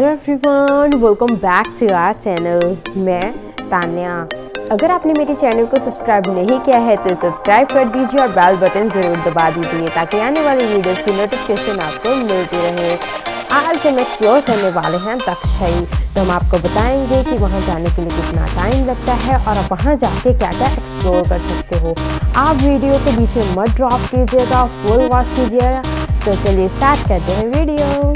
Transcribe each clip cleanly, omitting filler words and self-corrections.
Hello everyone, welcome back to our channel. मैं तान्या। अगर आपने मेरे चैनल को सब्सक्राइब नहीं किया है तो सब्सक्राइब कर दीजिए और बेल बटन ज़रूर दबा दीजिए ताकि आने वाली वीडियोस की नोटिफिकेशन आपको मिलती रहे। आज हम एक्सप्लोर करने वाले हैं दक्षई। तो हम आपको बताएंगे कि वहाँ जाने के लिए कितना टाइम लगता है और आप वहाँ जाके क्या क्या एक्सप्लोर कर सकते हो। आप वीडियो के बीच में मत ड्रॉप कीजिएगा, फुल वॉच कीजिएगा। तो चलिए स्टार्ट करते हैं वीडियो।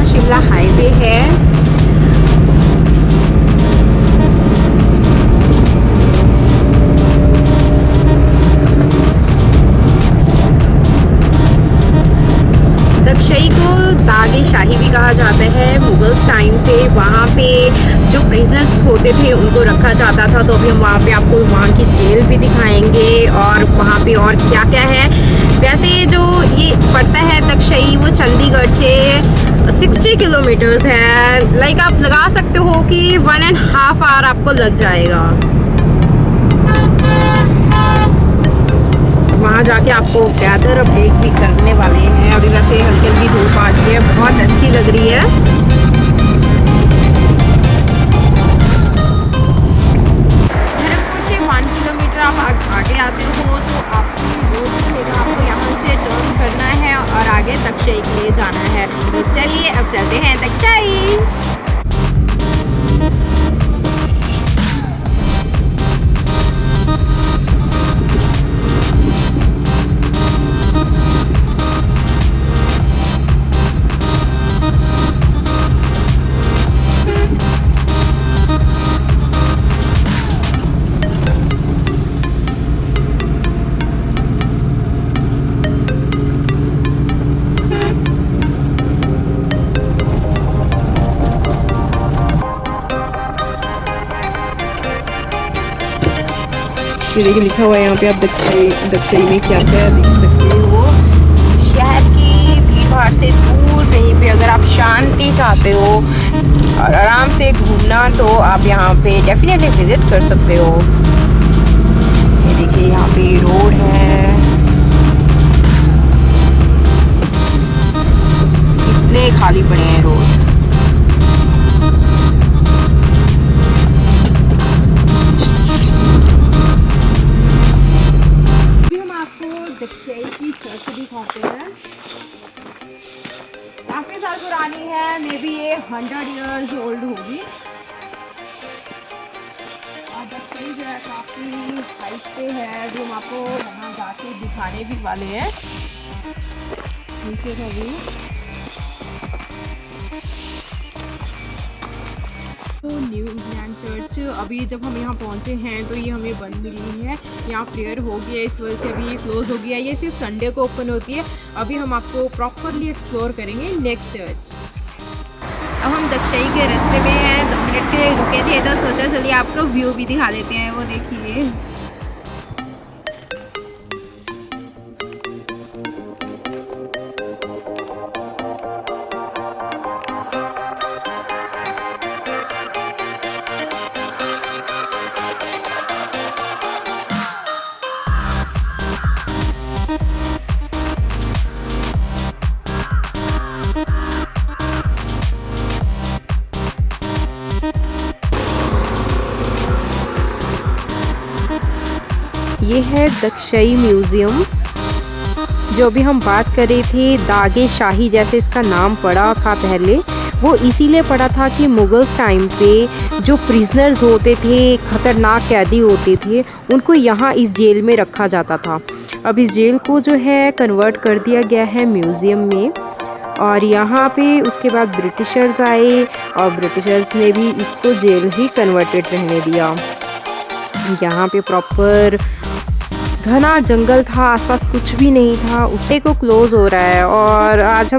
शिमला हाईवे है। दक्षई को दागे शाही भी कहा जाता है। मुगल्स टाइम पे वहाँ पे जो प्रिजनर्स होते थे उनको रखा जाता था। तो अभी हम वहाँ पे आपको वहाँ की जेल भी दिखाएंगे और वहाँ पे और क्या क्या है। वैसे जो ये पड़ता है दक्षई वो चंडीगढ़ से 60 किलोमीटर्स है। लाइक आप लगा सकते हो कि 1.5 आवर आपको लग जाएगा। वहाँ जाके आपको वेदर अपडेट भी करने वाले हैं। अभी वैसे हल्की हल्की धूप आ रही है, बहुत अच्छी लग रही है। धर्मपुर से 1 किलोमीटर आप आगे आते हो तो आपको यहाँ से टर्न करना है और आगे दक्षई के लिए जाना है। तो चलिए अब चलते हैं दक्षई। ये देखिए लिखा हुआ है यहाँ पे। आप दक्षई में क्या क्या देख सकते हो। शहर की भीड़ भाड़ से दूर कहीं पे अगर आप शांति चाहते हो और आराम से घूमना तो आप यहाँ पे डेफिनेटली विजिट कर सकते हो। ये देखिए यहाँ पे रोड है, कितने खाली पड़े हैं रोड। दक्षई की चर्च दिखाते हैं। काफी साल पुरानी है, मे बी ये 100 इयर्स ओल्ड होगी। और दक्षई जो है काफी हाइट पे है, जो हम आपको वहाँ जाके दिखाने भी वाले हैं। नीचे का व्यू। तो न्यू इंग्लैंड चर्च अभी जब हम यहाँ पहुँचे हैं तो ये हमें बंद मिली है। यहाँ प्रेयर हो गया, इस वजह से अभी ये क्लोज हो गया। ये सिर्फ संडे को ओपन होती है। अभी हम आपको प्रॉपरली एक्सप्लोर करेंगे नेक्स्ट चर्च। अब हम दक्षई के रास्ते में हैं, 2 मिनट के लिए रुके थे तो सोचा चलिए आपको व्यू भी दिखा देते हैं। वो देखिए ये है दक्षई म्यूज़ियम। जो अभी हम बात कर रहे थे दागे शाही, जैसे इसका नाम पड़ा था पहले, वो इसीलिए पड़ा था कि मुगल्स टाइम पे जो प्रिजनर्स होते थे, ख़तरनाक कैदी होते थे, उनको यहाँ इस जेल में रखा जाता था। अब इस जेल को जो है कन्वर्ट कर दिया गया है म्यूज़ियम में। और यहाँ पे उसके बाद ब्रिटिशर्स आए और ब्रिटिशर्स ने भी इसको जेल ही कन्वर्टेड रहने दिया। यहाँ पे प्रॉपर घना जंगल था, आसपास कुछ भी नहीं था। उससे को क्लोज़ हो रहा है और आज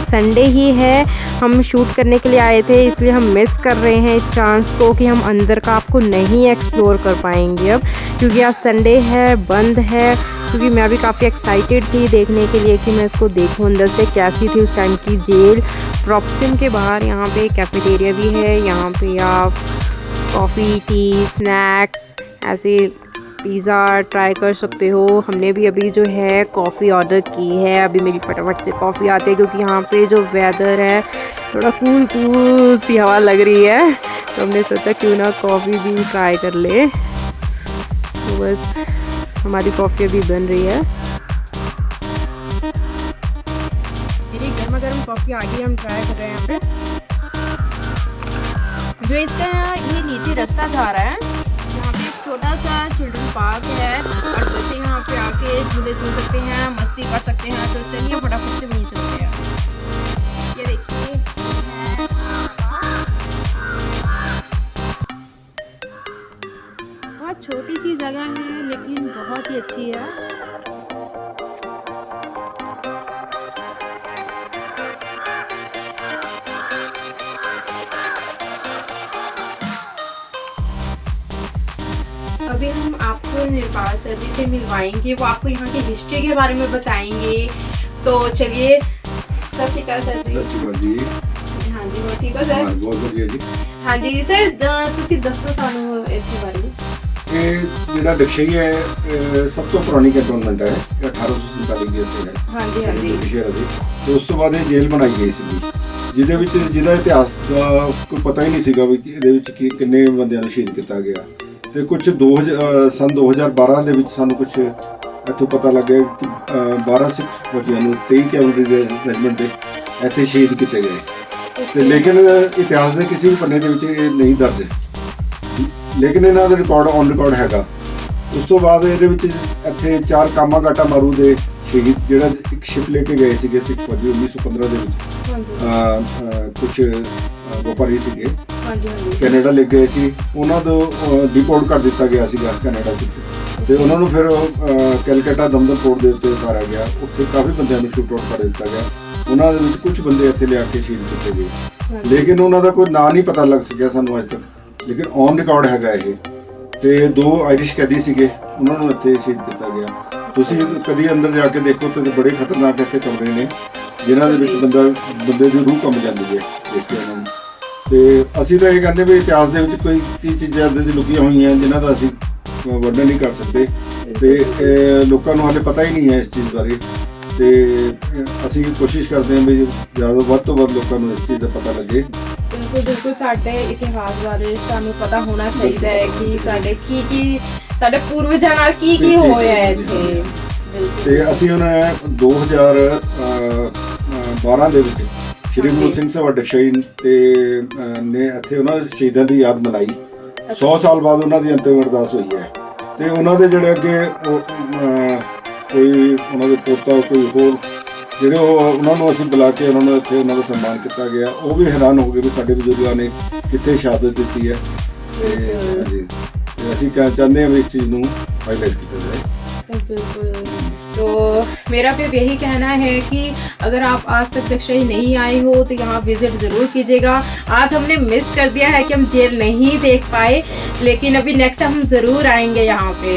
संडे ही है, हम शूट करने के लिए आए थे, इसलिए हम मिस कर रहे हैं इस चांस को कि हम अंदर का आपको नहीं एक्सप्लोर कर पाएंगे अब, क्योंकि आज संडे है, बंद है। क्योंकि मैं भी काफ़ी एक्साइटेड थी देखने के लिए कि मैं इसको देखूं अंदर से कैसी थी उस टाइम की जेल। प्रॉक्सिम के बाहर यहाँ पे कैफेटेरिया भी है, यहाँ पे आप कॉफ़ी, टी, स्नैक्स, ऐसे पिज़्ज़ा ट्राई कर सकते हो। हमने भी अभी जो है कॉफ़ी ऑर्डर की है, अभी मेरी फटाफट से कॉफ़ी आती है क्योंकि यहाँ पे जो वेदर है थोड़ा कूल सी हवा लग रही है, तो हमने सोचा क्यों ना कॉफ़ी भी ट्राई कर ले। तो बस हमारी कॉफ़ी अभी बन रही है। मेरी गर्मा गर्म कॉफ़ी आ गई, हम ट्राई कर रहे हैं यहाँ पे। जो इसका ये नीचे रास्ता जा रहा है, यहाँ पे एक छोटा सा चिल्ड्रन पार्क है और बच्चे यहाँ पे आके झूले झूल सकते हैं, मस्ती कर सकते हैं। तो चलिए फटाफट से वहीं चलते हैं। ये देखिए बहुत छोटी सी जगह है लेकिन बहुत ही अच्छी है। अभी हम आपको निर्पाल सर जी से मिलवाएंगे, वो आपको यहाँ की हिस्ट्री के बारे में बताएंगे। तो चलिए, सत श्री अकाल सर जी। सत श्री अकाल जी। हाँ जी, वो ठीक हो सर? हाँ, बहुत बढ़िया जी। हाँ जी सर, ਤੁਸੀਂ ਦੱਸੋ ਸਾਨੂੰ इसके बारे में। ਇਹ ਜਿਹੜਾ ਡਕਸ਼ਈ ਹੈ ਸਭ ਤੋਂ ਪੁਰਾਣੀ ਕੈਂਟੋਨਮੈਂਟ ਹੈ, 1847 ਦੀ ਇੱਥੇ ਹੈ। ਹਾਂਜੀ ਹਾਂਜੀ। ਸ਼ਹਿਰ ਦੀ ਤੇ ਉਸ ਤੋਂ ਬਾਅਦ ਇਹ ਜੇਲ੍ਹ ਬਣਾਈ ਗਈ ਸੀ, ਜਿਹਦਾ ਇਤਿਹਾਸ ਦਾ ਕੋਈ ਪਤਾ ਹੀ ਨਹੀਂ ਸੀਗਾ ਵੀ ਇਹਦੇ ਵਿੱਚ ਕਿੰਨੇ ਬੰਦਿਆਂ ਨੂੰ ਸ਼ਹੀਦ ਕੀਤਾ ਗਿਆ। ਤੇ ਕੁਝ ਸਨ 2012 ਦੇ ਵਿੱਚ ਸਾਨੂੰ ਕੁਝ ਇੱਥੋਂ ਪਤਾ ਲੱਗਿਆ ਕਿ 12 ਸਿੱਖ ਫੌਜੀਆਂ ਨੂੰ 23 ਕੈਵਲਰੀ ਰੈਜੀਮੈਂਟ ਦੇ ਇੱਥੇ ਸ਼ਹੀਦ ਕੀਤੇ ਗਏ। ਤੇ ਲੇਕਿਨ ਇਤਿਹਾਸ ਦੇ ਕਿਸੇ ਵੀ ਪੰਨੇ ਦੇ ਵਿੱਚ ਇਹ ਨਹੀਂ ਦਰਜ ਹੈ, ਲੇਕਿਨ ਇਹਨਾਂ ਦਾ ਰਿਕਾਰਡ ਔਨ ਰਿਕਾਰਡ ਹੈਗਾ। ਉਸ ਤੋਂ ਬਾਅਦ ਇਹਦੇ ਵਿੱਚ ਇੱਥੇ 4 ਕਾਮਾਗਾਟਾ ਮਾਰੂ ਦੇ ਸ਼ਹੀਦ, ਜਿਹੜਾ ਇੱਕ ਸ਼ਿਪ ਲੈ ਕੇ ਗਏ ਸੀਗੇ ਸਿੱਖ ਫੌਜੀ 1915 ਦੇ ਵਿੱਚ, ਕੁਝ ਵਪਾਰੀ ਸੀਗੇ ਕੈਨੇਡਾ ਲੈ ਗਏ ਸੀ, ਉਹਨਾਂ ਨੂੰ ਡਿਪੋਰਟ ਕਰ ਦਿੱਤਾ ਗਿਆ ਸੀਗਾ ਕੈਨੇਡਾ ਵਿੱਚ। ਤੇ ਉਹਨਾਂ ਨੂੰ ਫਿਰ ਕੈਲਕਟਾ ਦਮਦਮ ਪੋਰਟ ਦੇ ਉੱਤੇ ਉਤਾਰਿਆ ਗਿਆ, ਉੱਥੇ ਕਾਫੀ ਬੰਦਿਆਂ ਨੂੰ ਸ਼ੂਟ ਆਊਟ ਕਰ ਦਿੱਤਾ ਗਿਆ। ਉਹਨਾਂ ਦੇ ਵਿੱਚ ਕੁਝ ਬੰਦੇ ਇੱਥੇ ਲਿਆ ਕੇ ਸ਼ਹੀਦ ਕੀਤੇ ਗਏ, ਲੇਕਿਨ ਉਹਨਾਂ ਦਾ ਕੋਈ ਨਾਂ ਨਹੀਂ ਪਤਾ ਲੱਗ ਸਕਿਆ ਸਾਨੂੰ ਅੱਜ ਤੱਕ। ਲੇਕਿਨ ਔਨ ਰਿਕਾਰਡ ਹੈਗਾ ਇਹ। ਤੇ 2 ਆਇਰਿਸ਼ ਕੈਦੀ ਸੀਗੇ, ਉਹਨਾਂ ਨੂੰ ਇੱਥੇ ਸ਼ਹੀਦ ਕੀਤਾ ਗਿਆ। ਤੁਸੀਂ ਕਦੀ ਅੰਦਰ ਜਾ ਕੇ ਦੇਖੋ ਤੇ ਬੜੇ ਖਤਰਨਾਕ ਇੱਥੇ ਕਮਰੇ ਨੇ, ਜਿਨ੍ਹਾਂ ਦੇ ਵਿੱਚ ਬੰਦੇ ਦੀ ਰੂਹ ਕੰਬ ਜਾਂਦੀ ਹੈ ਦੇਖ ਕੇ ਉਹਨਾਂ ਨੂੰ। ਤੇ ਅਸੀਂ ਤਾਂ ਇਹ ਕਹਿੰਦੇ ਵੀ ਇਤਿਹਾਸ ਦੇ ਵਿੱਚ ਕੋਈ ਕੀ ਚੀਜ਼ਾਂ ਇੱਦਾਂ ਦੀ ਲੁਕੀਆਂ ਹੋਈਆਂ ਜਿਨ੍ਹਾਂ ਦਾ ਅਸੀਂ ਵਰਣਨ ਨਹੀਂ ਕਰ ਸਕਦੇ, ਤੇ ਲੋਕਾਂ ਨੂੰ ਹਾਲੇ ਪਤਾ ਹੀ ਨਹੀਂ ਹੈ ਇਸ ਚੀਜ਼ ਬਾਰੇ। ਤੇ ਅਸੀਂ ਕੋਸ਼ਿਸ਼ ਕਰਦੇ ਹਾਂ ਵੀ ਜ਼ਿਆਦਾ ਵੱਧ ਤੋਂ ਵੱਧ ਲੋਕਾਂ ਨੂੰ ਇਸ ਚੀਜ਼ ਦਾ ਪਤਾ ਲੱਗੇ। ਬਿਲਕੁਲ ਸਾਡੇ ਇਤਿਹਾਸ ਬਾਰੇ ਸਾਨੂੰ ਪਤਾ ਹੋਣਾ ਚਾਹੀਦਾ ਹੈ ਕਿ ਸਾਡੇ ਪੂਰਵਜਾਂ ਨਾਲ ਕੀ ਹੋਇਆ ਹੈ ਇੱਥੇ। ਤੇ ਅਸੀਂ ਉਹਨਾਂ 2012 ਦੇ ਵਿੱਚ ਸ਼੍ਰੀ ਗੁਰੂ ਸਿੰਘ ਸਭਾ ਡਕਸ਼ਈ ਤੇ ਨੇ ਇੱਥੇ ਉਹਨਾਂ ਦੇ ਸ਼ਹੀਦਾਂ ਦੀ ਯਾਦ ਮਨਾਈ। 100 ਸਾਲ ਬਾਅਦ ਉਹਨਾਂ ਦੀ ਅੰਤਿਮ ਅਰਦਾਸ ਹੋਈ ਹੈ। ਤੇ ਉਹਨਾਂ ਦੇ ਜਿਹੜੇ ਅੱਗੇ ਕੋਈ ਉਹਨਾਂ ਦੇ ਪੋਤਾ ਕੋਈ ਹੋਰ ਜਿਹੜੇ ਉਹਨਾਂ ਨੂੰ ਅਸੀਂ ਬੁਲਾ ਕੇ ਉਹਨਾਂ ਨੂੰ ਇੱਥੇ ਉਹਨਾਂ ਦਾ ਸਨਮਾਨ ਕੀਤਾ ਗਿਆ। ਉਹ ਵੀ ਹੈਰਾਨ ਹੋ ਗਏ ਵੀ ਸਾਡੇ ਬਜ਼ੁਰਗਾਂ ਨੇ ਕਿੱਥੇ ਸ਼ਹਾਦਤ ਦਿੱਤੀ ਹੈ। ਤੇ ਅਸੀਂ ਚਾਹੁੰਦੇ ਹਾਂ ਵੀ ਇਸ ਚੀਜ਼ ਨੂੰ ਹਾਈਲਾਈਟ ਕੀਤਾ ਜਾਏ। बिल्कुल, तो मेरा भी यही कहना है कि अगर आप आज तक दक्षई नहीं आए हो तो यहाँ विज़िट ज़रूर कीजिएगा। आज हमने मिस कर दिया है कि हम जेल नहीं देख पाए, लेकिन अभी नेक्स्ट टाइम हम ज़रूर आएंगे यहाँ पे।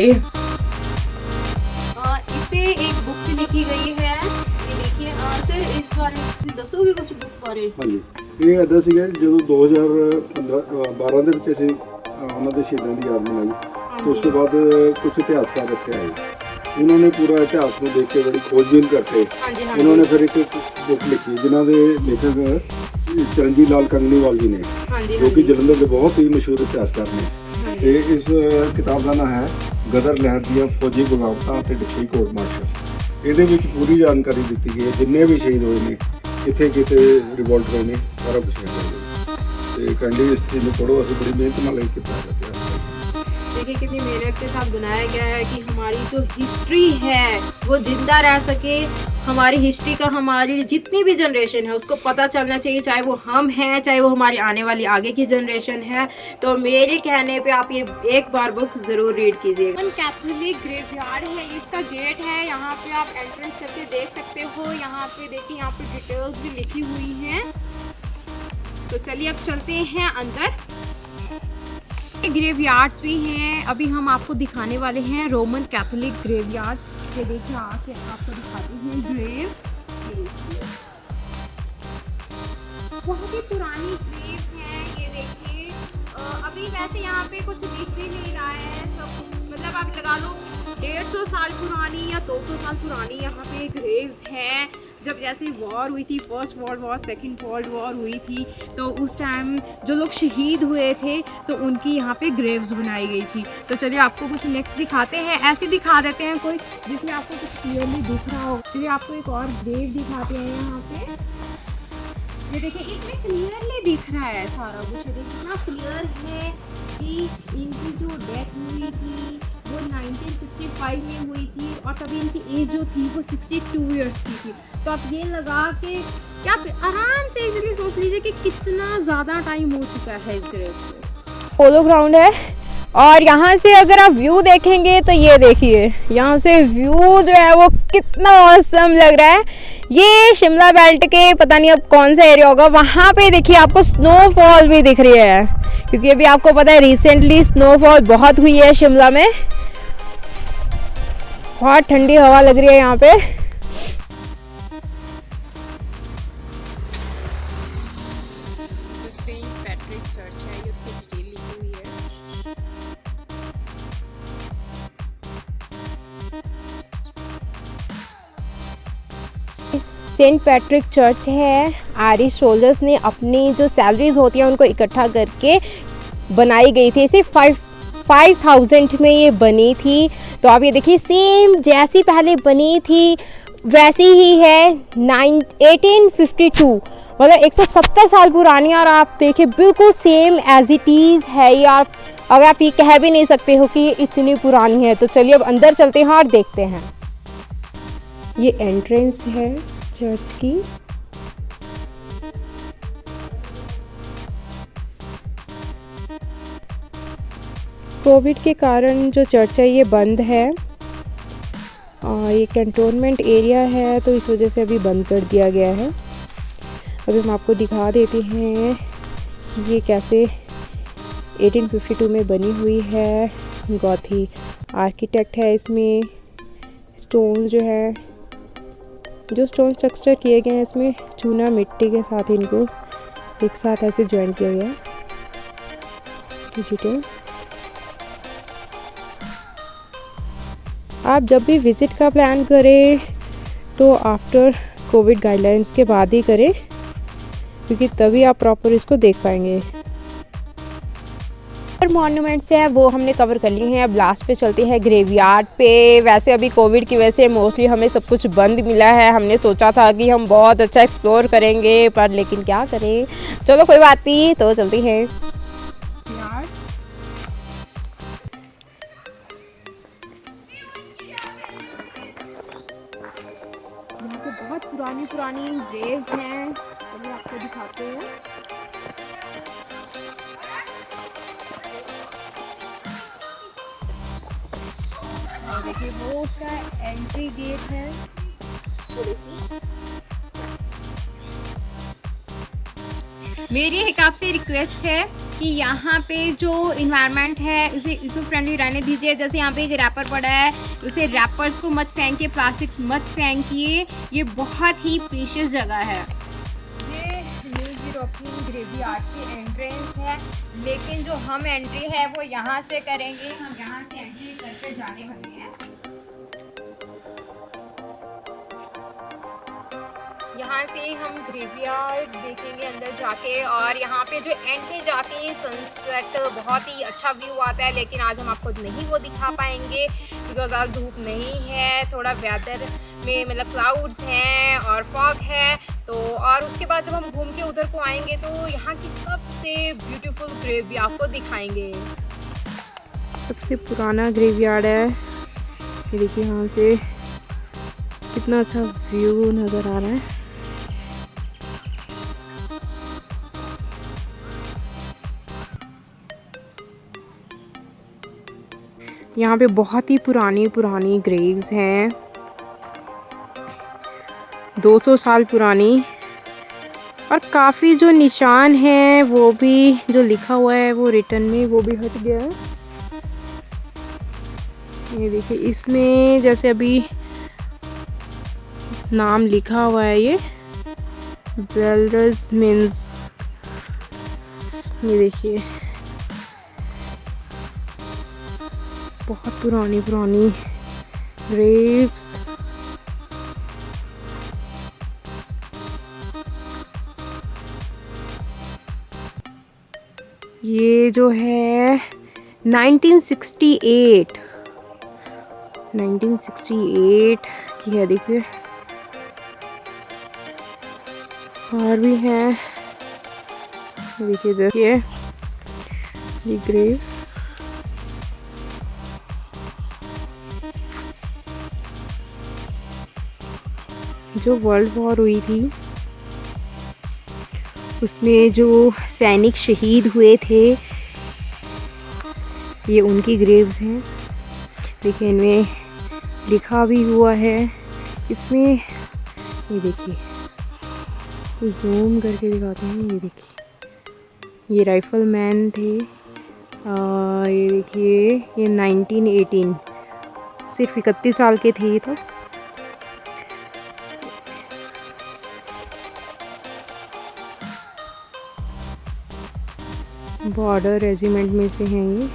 इसे एक बुक भी लिखी गई है, ये देखिए। सर इस बारे में दसोगे कुछ बुक बारे? हाँ जी, ਇਹ ਇੱਦਾਂ ਸੀਗਾ ਜਦੋਂ 2012 ਦੇ ਵਿੱਚ ਅਸੀਂ ਉਹਨਾਂ ਦੇ ਸ਼ਹੀਦਾਂ ਦੀ ਯਾਦ ਮਨਾਈ। ਉਸ ਤੋਂ ਬਾਅਦ ਕੁਝ ਇਤਿਹਾਸਕਾਰ ਇੱਥੇ ਆਏ, ਉਹਨਾਂ ਨੇ ਪੂਰਾ ਇਤਿਹਾਸ ਨੂੰ ਦੇਖ ਕੇ ਬੜੀ ਖੋਜਬੀਨ ਕਰਕੇ ਉਹਨਾਂ ਨੇ ਫਿਰ ਇੱਕ ਬੁੱਕ ਲਿਖੀ, ਜਿਨ੍ਹਾਂ ਦੇ ਲੇਖਕ ਚਰਨਜੀਤ ਲਾਲ ਕੰਗਲੀਵਾਲ ਜੀ ਨੇ, ਜੋ ਕਿ ਜਲੰਧਰ ਦੇ ਬਹੁਤ ਹੀ ਮਸ਼ਹੂਰ ਇਤਿਹਾਸਕਾਰ ਨੇ। ਤੇ ਇਸ ਕਿਤਾਬ ਦਾ ਨਾਮ ਹੈ ਗਦਰ ਲਹਿਰ ਦੀਆਂ ਫੌਜੀ ਬਗਾਵਤਾਂ ਅਤੇ ਡਕਸ਼ਈ ਕੋਰਟ ਮਾਰਸ਼ਲ। ਇਹਦੇ ਵਿੱਚ ਪੂਰੀ ਜਾਣਕਾਰੀ ਦਿੱਤੀ ਗਈ ਹੈ, ਜਿੰਨੇ ਵੀ ਸ਼ਹੀਦ ਹੋਏ ਨੇ, ਕਿੱਥੇ ਕਿੱਥੇ ਰਿਵੋਲਟ ਹੋਏ ਨੇ, ਸਾਰਾ ਕੁਛ ਹੈ। ਤੇ ਕੰਡੀ ਇਸ ਚੀਜ਼ ਨੂੰ ਪੜ੍ਹੋ, ਅਸੀਂ ਬੜੀ ਮਿਹਨਤ ਨਾਲ ਇਹ ਕੀਤਾ ਹੈ। देखिए कितनी मेहनत के साथ बनाया गया है कि हमारी जो हिस्ट्री है वो जिंदा रह सके। हमारी हिस्ट्री का हमारी जितनी भी जनरेशन है उसको पता चलना चाहिए, चाहे वो हम हैं चाहे वो हमारी आने वाली आगे की जनरेशन है। तो मेरे कहने पे आप ये एक बार बुक ज़रूर रीड कीजिएगा। रोमन कैथोलिक ग्रेवयार्ड है, इसका गेट है, यहाँ पे आप एंट्रेंस करके देख सकते हो। यहाँ पे देखिए, यहाँ पे डिटेल्स भी लिखी हुई हैं। तो चलिए अब चलते हैं अंदर। ग्रेवयार्ड्स भी हैं, अभी हम आपको दिखाने वाले हैं रोमन कैथोलिक ग्रेवयार्ड। ये देखिए आके आपको दिखाते हैं ग्रेव। बहुत ही पुरानी ग्रेव्स हैं, ये देखिए। अभी वैसे यहाँ पे कुछ दिख भी नहीं रहा है, सब मतलब आप लगा लो 150 साल पुरानी या 200 साल पुरानी यहाँ पे ग्रेव्स हैं। जब जैसे वॉर हुई थी, first world war, second world war हुई थी, तो उस टाइम जो लोग शहीद हुए थे तो उनकी यहाँ पे ग्रेव्स बनाई गई थी। तो चलिए आपको कुछ नेक्स्ट दिखाते हैं, ऐसे दिखा देते हैं कोई जिसमें आपको कुछ क्लियरली दिख रहा हो। चलिए आपको एक और ग्रेव दिखाते हैं यहाँ पे। ये देखिए, इसमें क्लियरली दिख रहा है सारा कुछ। देखिए कितना क्लियर है कि इनकी जो डेथ हुई थी वो 1965 में हुई थी और तभी इनकी एज जो थी वो 62 ईयर्स की थी। तो आप ये लगा के क्या आराम से इजीली सोच लीजिए कि कितना ज़्यादा टाइम हो चुका है इस ग्रेव को। पोलो ग्राउंड है और यहाँ से अगर आप व्यू देखेंगे तो ये देखिए, यहाँ से व्यू जो है वो कितना ऑसम लग रहा है। ये शिमला बेल्ट के पता नहीं अब कौन सा एरिया होगा, वहाँ पे देखिए आपको स्नोफॉल भी दिख रही है, क्योंकि अभी आपको पता है रिसेंटली स्नोफॉल बहुत हुई है शिमला में। बहुत ठंडी हवा लग रही है यहाँ पे। सेंट पैट्रिक चर्च है, इसकी डिटेल लिखी हुई है। सेंट पैट्रिक चर्च है, आयरिश सोल्जर्स ने अपनी जो सैलरीज होती हैं उनको इकट्ठा करके बनाई गई थी। इसे 5000 में ये बनी थी। तो आप ये देखिए, सेम जैसी पहले बनी थी वैसी ही है। 1852 मतलब 170 साल पुरानी। और आप देखिए बिल्कुल सेम एज इट इज़ है यार, अगर आप ये कह भी नहीं सकते हो कि ये इतनी पुरानी है। तो चलिए अब अंदर चलते हैं और देखते हैं। ये एंट्रेंस है चर्च की। कोविड के कारण जो चर्च है ये बंद है। ये कैंटोनमेंट एरिया है तो इस वजह से अभी बंद कर दिया गया है। अभी हम आपको दिखा देते हैं ये कैसे 1852 में बनी हुई है। गौथी आर्किटेक्ट है इसमें। स्टोन्स जो है, जो स्टोन स्ट्रक्चर किए गए हैं इसमें चूना मिट्टी के साथ इनको एक साथ ऐसे ज्वाइन किया गया है। डिजिटल आप जब भी विज़िट का प्लान करें तो आफ्टर कोविड गाइडलाइंस के बाद ही करें, क्योंकि तभी आप प्रॉपर इसको देख पाएंगे। मॉन्यूमेंट्स हैं वो हमने कवर कर लिए हैं। अब लास्ट पे चलते हैं ग्रेवयार्ड पे। वैसे अभी कोविड की वजह से मोस्टली हमें सब कुछ बंद मिला है। हमने सोचा था कि हम बहुत अच्छा एक्सप्लोर करेंगे, पर लेकिन क्या करें, चलो कोई बात नहीं। तो चलते हैं यार। यहाँ पे बहुत पुरानी ग्रेव्स हैं, तो आपको दिखाते हैं। देखिए वो उसका एंट्री गेट है। मेरी एक आपसे रिक्वेस्ट है कि यहाँ पे जो इन्वायरमेंट है उसे इको फ्रेंडली रहने दीजिए। जैसे यहाँ पे एक रैपर पड़ा है, उसे रैपर्स को मत फेंकिए, प्लास्टिक्स मत फेंकिए। ये बहुत ही प्रीशियस जगह है। ये न्यू यूरोपियन ग्रेवयार्ड की एंट्रेंस है, लेकिन जो हम एंट्री है वो यहाँ से करेंगे। हम यहाँ से एंट्री करके जाने वाले हैं। यहाँ से हम ग्रेवयार्ड देखेंगे अंदर जाके, और यहाँ पे जो एंड में जाके सनसेट बहुत ही अच्छा व्यू आता है। लेकिन आज हम आपको नहीं वो दिखा पाएंगे बिकॉज आज धूप नहीं है, थोड़ा वेदर में मतलब क्लाउड्स हैं और फॉग है। तो और उसके बाद जब हम घूम के उधर को आएंगे तो यहाँ की सबसे ब्यूटीफुल ग्रेव भी आपको दिखाएंगे। सबसे पुराना ग्रेवयार्ड है। ये देखिए यहाँ से कितना अच्छा व्यू नज़र आ रहा है। यहाँ पे बहुत ही पुरानी पुरानी ग्रेव्स हैं, 200 साल पुरानी, और काफ़ी जो निशान हैं वो भी, जो लिखा हुआ है वो रिटन में, वो भी हट गया है। ये देखिए इसमें जैसे अभी नाम लिखा हुआ है, ये बेल्डर्स मीन्स, ये देखिए बहुत पुरानी पुरानी ग्रेव्स। ये जो है 1968 की है, देखिए। और भी हैं, देखिए देखिए ये ग्रेव्स। जो वर्ल्ड वॉर हुई थी उसमें जो सैनिक शहीद हुए थे, ये उनकी ग्रेव्स हैं। देखिए इनमें लिखा भी हुआ है इसमें, ये देखिए जूम करके दिखाते हैं। ये देखिए ये राइफल मैन थे। ये देखिए ये 1918, सिर्फ 31 साल के थे ये तो। बॉर्डर रेजिमेंट में से हैं ये।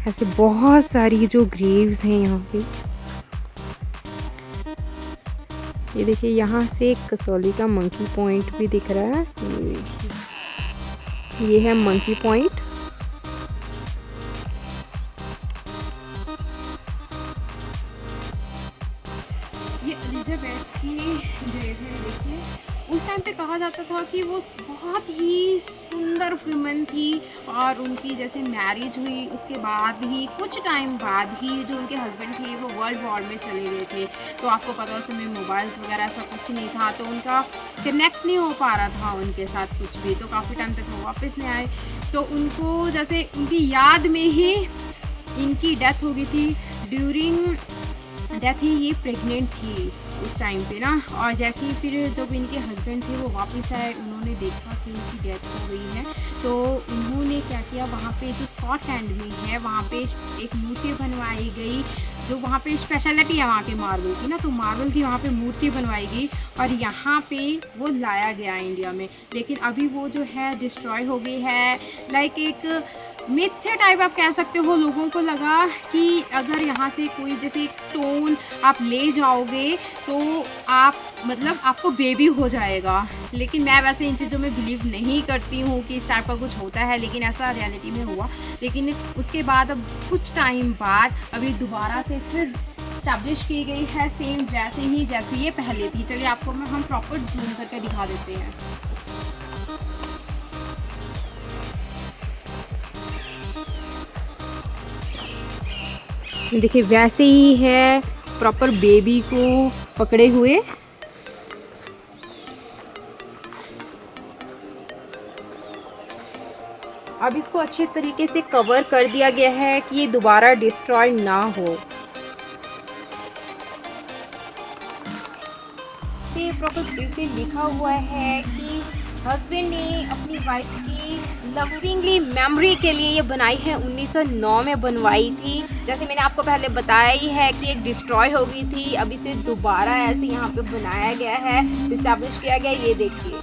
ऐसे बहुत सारी जो ग्रेव्स हैं यहाँ पे। ये देखिए यहाँ से कसौली का मंकी पॉइंट भी दिख रहा है। ये देखिए ये है मंकी पॉइंट। ये एलिजाबेथ की ग्रेव है। देखिए उस टाइम पे कहा जाता था कि वो बहुत ही सुंदर वुमन थी, और उनकी जैसे मैरिज हुई उसके बाद ही, कुछ टाइम बाद ही, जो उनके हस्बैंड थे वो वर्ल्ड वॉर में चले गए थे। तो आपको पता उस समय मोबाइल्स वगैरह ऐसा कुछ नहीं था, तो उनका कनेक्ट नहीं हो पा रहा था उनके साथ कुछ भी। तो काफ़ी टाइम तक वो वापस नहीं आए, तो उनको जैसे उनकी याद में ही इनकी डेथ हो गई थी। ड्यूरिंग डेथ ही ये प्रेग्नेंट थी उस टाइम पे ना। और जैसे ही फिर जब इनके हस्बैंड थे वो वापस आए, उन्होंने देखा कि उनकी डेथ हो गई है, तो उन्होंने क्या किया, वहाँ पे जो स्कॉटलैंड में है वहाँ पे एक मूर्ति बनवाई गई। जो वहाँ पे स्पेशलिटी है वहाँ के मार्बल की ना, तो मार्बल की वहाँ पे मूर्ति बनवाई गई और यहाँ पे वो लाया गया इंडिया में। लेकिन अभी वो जो है डिस्ट्रॉय हो गई है। लाइक एक मिथ्या टाइप आप कह सकते हो। लोगों को लगा कि अगर यहाँ से कोई जैसे एक स्टोन आप ले जाओगे तो आप मतलब आपको बेबी हो जाएगा। लेकिन मैं वैसे इन चीज़ों में बिलीव नहीं करती हूँ कि इस टाइप का कुछ होता है, लेकिन ऐसा रियलिटी में हुआ। लेकिन उसके बाद अब कुछ टाइम बाद अभी दोबारा से फिर स्टैब्लिश की गई है, सेम वैसे ही जैसे ये पहले थी। चलिए आपको हम प्रॉपर जूम करके दिखा देते हैं। देखिए वैसे ही है, प्रॉपर बेबी को पकड़े हुए। अब इसको अच्छे तरीके से कवर कर दिया गया है कि ये दोबारा डिस्ट्रॉय ना हो। ये प्रॉपर ब्रीफली लिखा हुआ है कि हस्बैंड ने अपनी वाइफ की लविंगली मेमोरी के लिए ये बनाई है। 1909 में बनवाई थी। जैसे मैंने आपको पहले बताया ही है कि एक डिस्ट्रॉय हो गई थी, अब इसे दोबारा ऐसे यहाँ पे बनाया गया है, इस्टेब्लिश किया गया। ये देखिए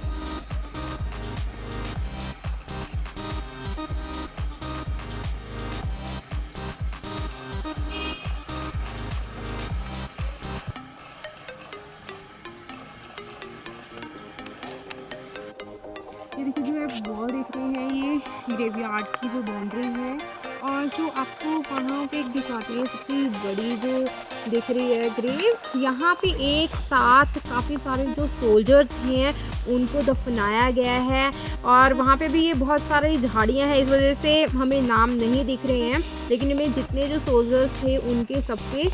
जो आप वॉल देख रहे हैं, ये ग्रेवयार्ड की जो बाउंड्री है, और जो आपको वहाँ पे दिखाते हैं सबसे बड़ी जो दिख रही है ग्रेव, यहाँ पे एक साथ काफ़ी सारे जो सोल्जर्स हैं उनको दफनाया गया है। और वहाँ पे भी ये बहुत सारी झाड़ियाँ हैं, इस वजह से हमें नाम नहीं दिख रहे हैं, लेकिन इनमें जितने जो सोल्जर्स थे उनके सबके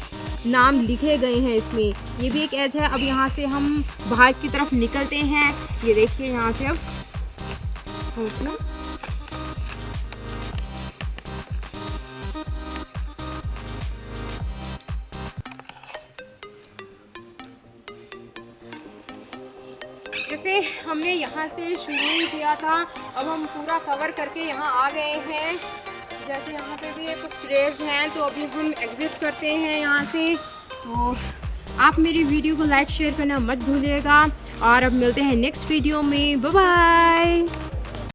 नाम लिखे गए हैं इसमें। ये भी एक एज है। अब यहाँ से हम बाहर की तरफ निकलते हैं। ये देखिए यहाँ से अब अपना जैसे हमने यहाँ से शुरू ही किया था, अब हम पूरा कवर करके यहाँ आ गए हैं। जैसे यहाँ पे भी कुछ ग्रेव्स हैं, तो अभी हम एग्जिट करते हैं यहाँ से। तो आप मेरी वीडियो को लाइक शेयर करना मत भूलिएगा, और अब मिलते हैं नेक्स्ट वीडियो में। Bye bye.